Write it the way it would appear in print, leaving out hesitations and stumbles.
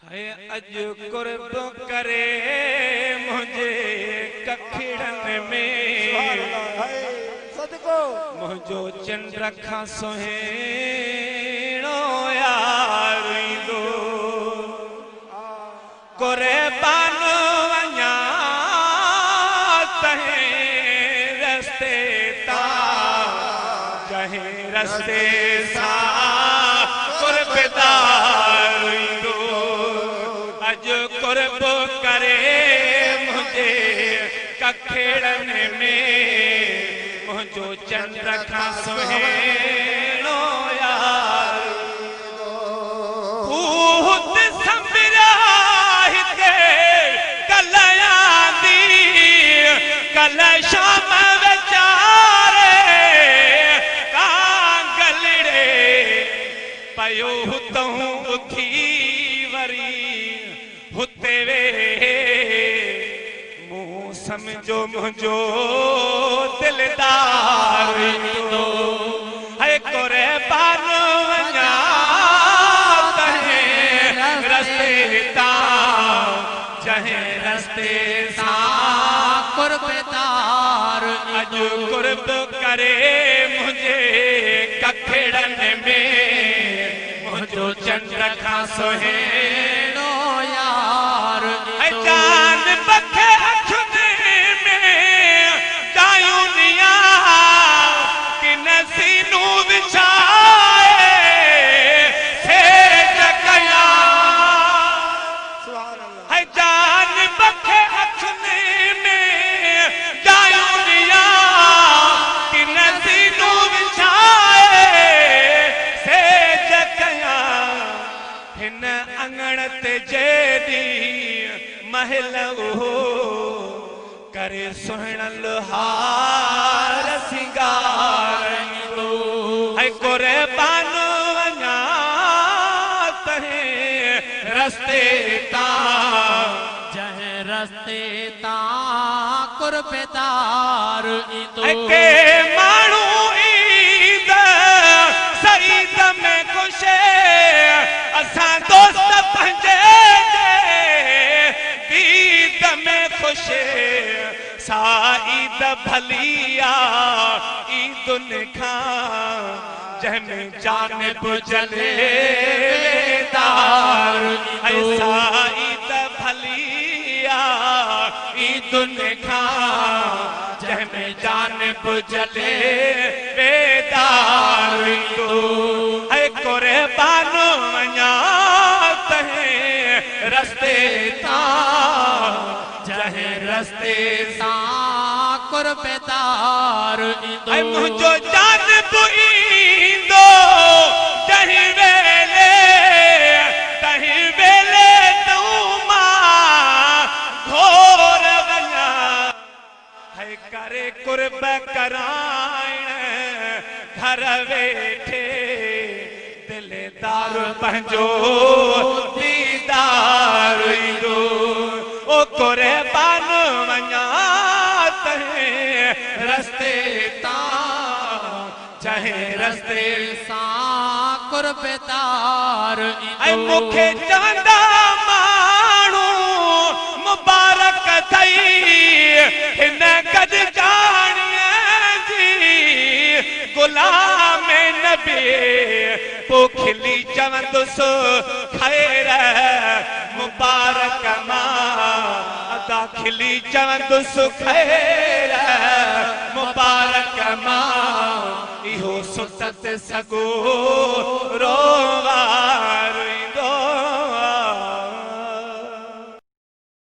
है अज कुर्ब करे मुझे कखिड़न में सदको मुझो चंद्र खां सुहेणो यार ईंदो कुर्बान वञा तहें रस्ते तां जहें रस्ते सां कुर्बदार ईंदो अज कुर्ब करे मुझे कखेड़न में मुझो चंद्र खां सुहेणो यार हूत संबरा हिते कलयां दी कल शाम विचारे कांगलड़े पयो हुतों उथी वरी हुते वे समझो मुझो दिलदार ईंदो है कुर्बान वञा तहें रस्ते तां जहें रस्ते सां कुर्बदार अज कुर्ब करे मुझे कखेड़न में मुझो चंद्र खां सुहेणो यार जान बखे महल करे सुहणल हार सिंगार है कुर्बान वञा तहें रस्ते तां जहें रस्ते तां कुर्बदार ईंदो के माण्हू ईद सईद में ख़ुश असां दोस्त पंहिंजे ईद में खुश साईद भलिया ईदुन खां जंहिंमें जानिब जले दार साईद भलिया ईदुन खां जंहिंमें जानिब जले बेदार है कुर्बान वञा तहें रस्ते तां जहें रस्ते सां कुर्बदार ईंदो मुझो जानिब ईंदो जहीं वेले तूं मां घोर वञा है करे कुर्ब कराइण घर वेठे दिलदार पंहिंजो दीदार ईंदो ओ कुर्बान वञा तहें रस्ते तां जहें रस्ते सां कुर्बदार ऐं मूंखे चवंदा माण्हू मुबारक थई हिन गॾजाणीअ जी गुलाम नबी पोइ खिली चवंदुसि ख़ैर मुबारक मां अदा खिली चवंदुसि ख़ैर मुबारक मां इहो सुसत सगो रोवा